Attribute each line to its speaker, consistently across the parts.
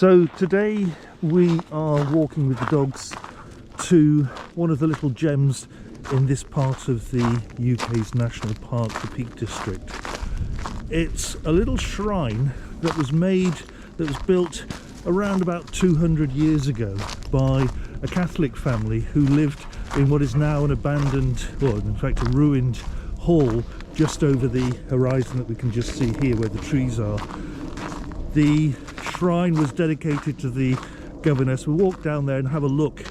Speaker 1: So today we are walking with the dogs to one of the little gems in this part of the UK's national park, the Peak District. It's a little shrine that was built around about 200 years ago by a Catholic family who lived in what is now an abandoned, or in fact a ruined hall just over the horizon that we can just see here where the trees are. The shrine was dedicated to the governor, so we'll walk down there and have a look.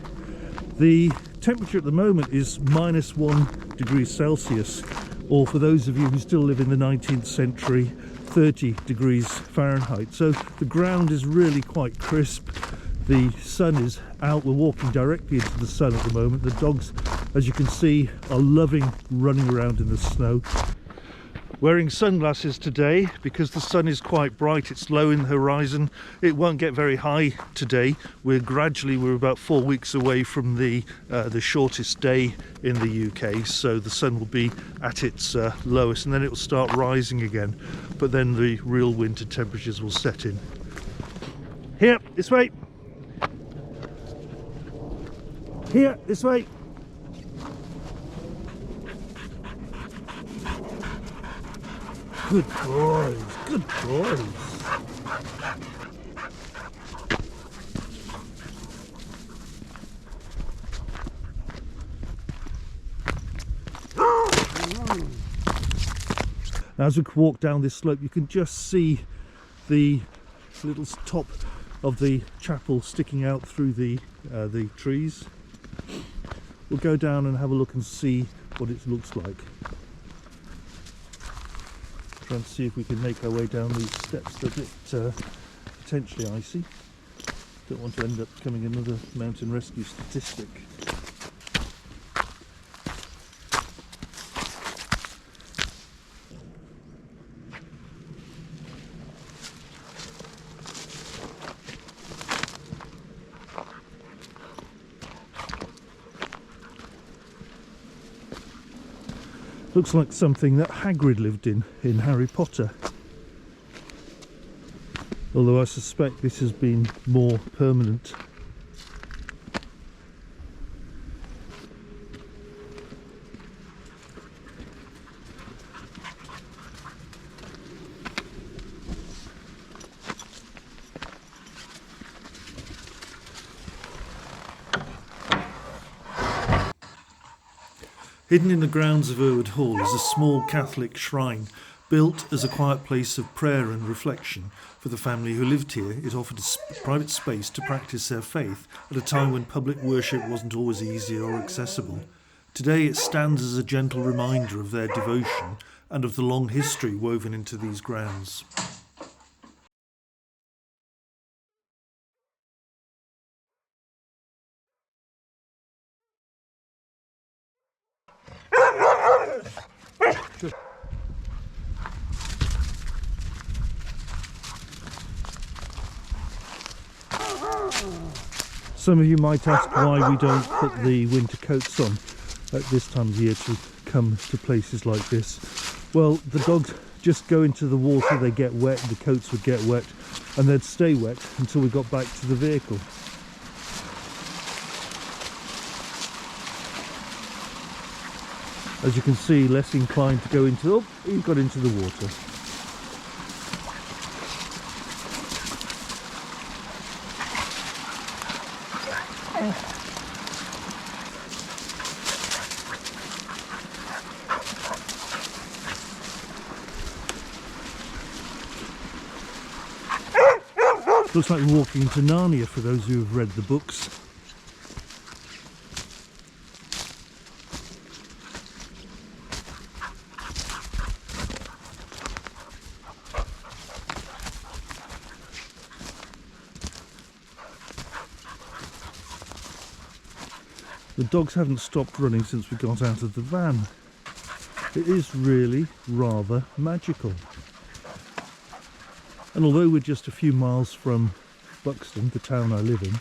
Speaker 1: The temperature at the moment is -1 degree Celsius, or for those of you who still live in the 19th century, 30 degrees Fahrenheit. So the ground is really quite crisp. The sun is out. We're walking directly into the sun at the moment. The dogs, as you can see, are loving running around in the snow. Wearing sunglasses today because the sun is quite bright. It's low in the horizon. It won't get very high today. We're about 4 weeks away from the shortest day in the UK, so the sun will be at its lowest, and then it will start rising again, but then the real winter temperatures will set in. Here, this way. Here, this way. Good boys, good boys. Now, as we walk down this slope, you can just see the little top of the chapel sticking out through the trees. We'll go down and have a look and see what it looks like. Try and see if we can make our way down these steps. They're a bit potentially icy. Don't want to end up becoming another mountain rescue statistic. Looks like something that Hagrid lived in Harry Potter. Although I suspect this has been more permanent. Hidden in the grounds of Irwood Hall is a small Catholic shrine, built as a quiet place of prayer and reflection. For the family who lived here, it offered a private space to practice their faith at a time when public worship wasn't always easy or accessible. Today it stands as a gentle reminder of their devotion and of the long history woven into these grounds. Some of you might ask why we don't put the winter coats on at this time of year to come to places like this. Well, the dogs just go into the water, they get wet, the coats would get wet, and they'd stay wet until we got back to the vehicle. As you can see, less inclined to go into, oh, he got into the water. Looks like we're walking into Narnia for those who have read the books. The dogs haven't stopped running since we got out of the van. It is really rather magical. And although we're just a few miles from Buxton, the town I live in,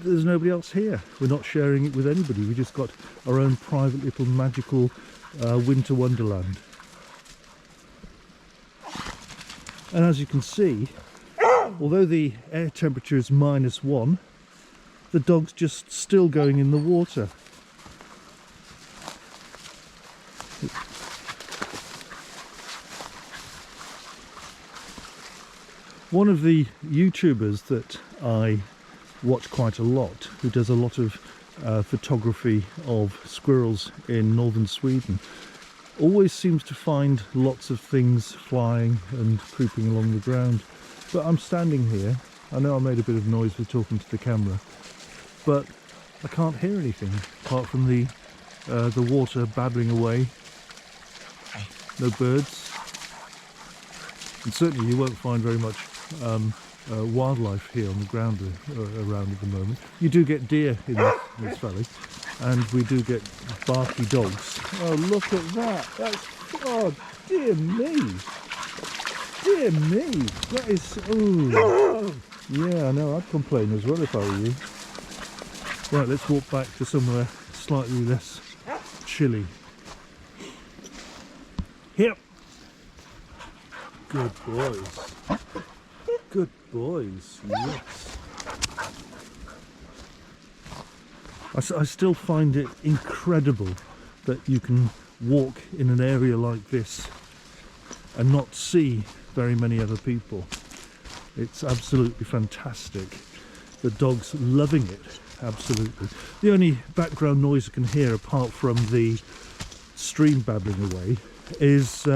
Speaker 1: there's nobody else here. We're not sharing it with anybody. We just got our own private little magical winter wonderland. And as you can see, Although the air temperature is -1, the dog's just still going in the water. One of the YouTubers that I watch quite a lot, who does a lot of photography of squirrels in northern Sweden, always seems to find lots of things flying and creeping along the ground. But I'm standing here. I know I made a bit of noise with talking to the camera, but I can't hear anything apart from the water babbling away. No birds, and certainly you won't find very much wildlife here on the ground around at the moment. You do get deer in this valley, and we do get barky dogs. Oh, look at that! That's, oh, dear me! Dear me! That is, ooh. Yeah, I know, I'd complain as well if I were you. Right, let's walk back to somewhere slightly less chilly. Here! Good boys. Good boys, yes. I still find it incredible that you can walk in an area like this and not see very many other people. It's absolutely fantastic. The dog's loving it, absolutely. The only background noise you can hear apart from the stream babbling away is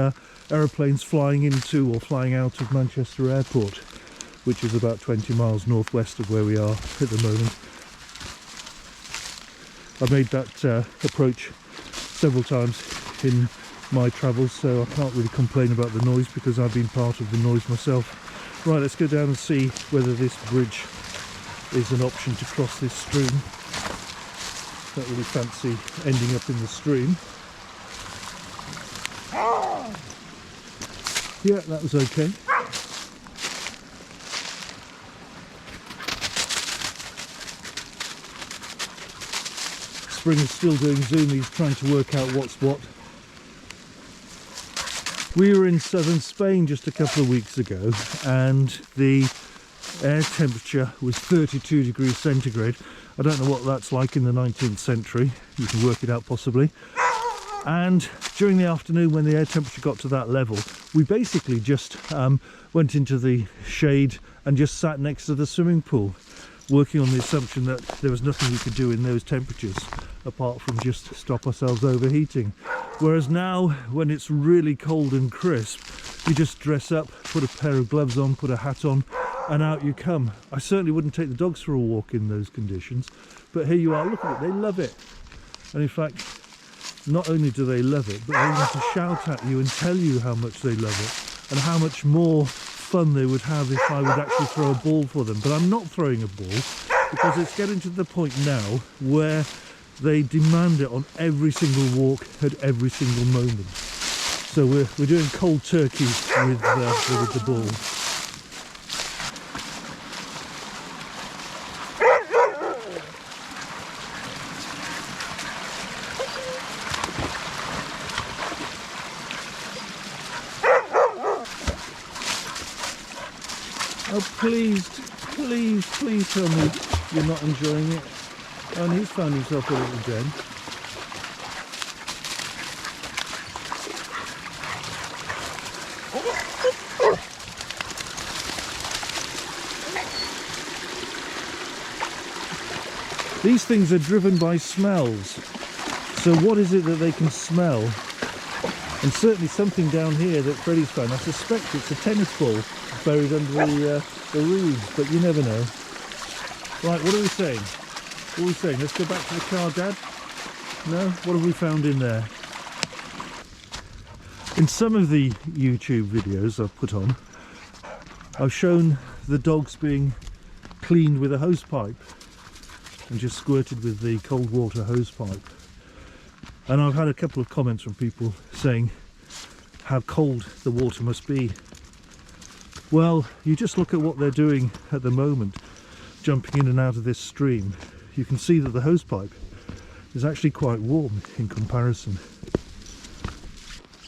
Speaker 1: aeroplanes flying into or flying out of Manchester Airport, which is about 20 miles northwest of where we are at the moment. I've made that approach several times in my travels, so I can't really complain about the noise because I've been part of the noise myself. Right, let's go down and see whether this bridge is an option to cross this stream. Don't really fancy ending up in the stream. Yeah, that was okay. Spring is still doing zoomies, trying to work out what's what. We were in southern Spain just a couple of weeks ago, and the air temperature was 32 degrees centigrade. I don't know what that's like in the 19th century. You can work it out possibly. And during the afternoon, when the air temperature got to that level, we basically just went into the shade and just sat next to the swimming pool, working on the assumption that there was nothing we could do in those temperatures apart from just stop ourselves overheating. Whereas now, when it's really cold and crisp, you just dress up, put a pair of gloves on, put a hat on, and out you come. I certainly wouldn't take the dogs for a walk in those conditions, but here you are, look at it, they love it. And in fact, not only do they love it, but they want to shout at you and tell you how much they love it and how much more fun they would have if I would actually throw a ball for them. But I'm not throwing a ball because it's getting to the point now where they demand it on every single walk at every single moment. So we're doing cold turkey with the ball. Oh, please, please, please tell me you're not enjoying it. And he's found himself a little gem. These things are driven by smells. So what is it that they can smell? And certainly something down here that Freddie's found. I suspect it's a tennis ball buried under the reeds, but you never know. Right, what are we saying? What are we saying? Let's go back to the car, Dad? No? What have we found in there? In some of the YouTube videos I've put on, I've shown the dogs being cleaned with a hose pipe and just squirted with the cold water hose pipe. And I've had a couple of comments from people saying how cold the water must be. Well, you just look at what they're doing at the moment, jumping in and out of this stream. You can see that the hose pipe is actually quite warm in comparison.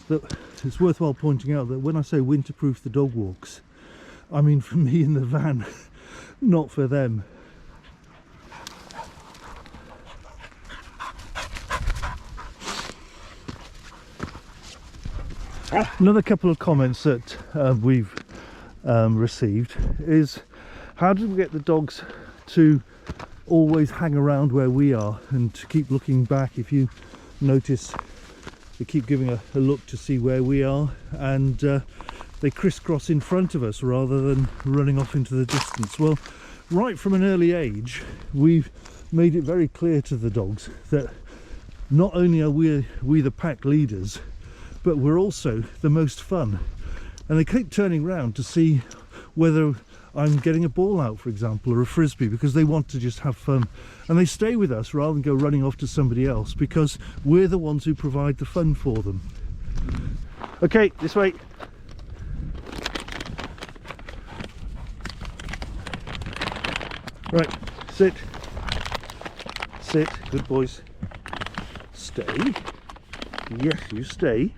Speaker 1: But it's worthwhile pointing out that when I say winterproof the dog walks, I mean, for me in the van, not for them. Another couple of comments that we've received is, how did we get the dogs to always hang around where we are and to keep looking back? If you notice, they keep giving a look to see where we are, and they crisscross in front of us rather than running off into the distance. Well, right from an early age, we've made it very clear to the dogs that not only are we the pack leaders, but we're also the most fun. And they keep turning round to see whether I'm getting a ball out, for example, or a frisbee, because they want to just have fun. And they stay with us rather than go running off to somebody else, because we're the ones who provide the fun for them. Okay, this way. Right, sit. Sit, good boys. Stay. Yes, you stay.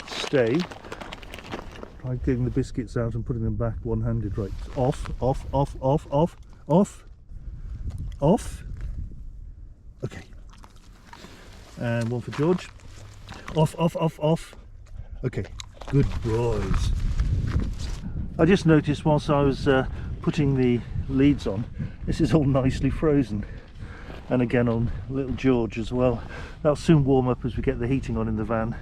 Speaker 1: Stay. Try getting the biscuits out and putting them back one-handed. Right, off, off, off, off, off, off, off. Okay. And one for George. Off, off, off, off. Okay, good boys. I just noticed whilst I was putting the leads on, this is all nicely frozen. And again on little George as well. That'll soon warm up as we get the heating on in the van.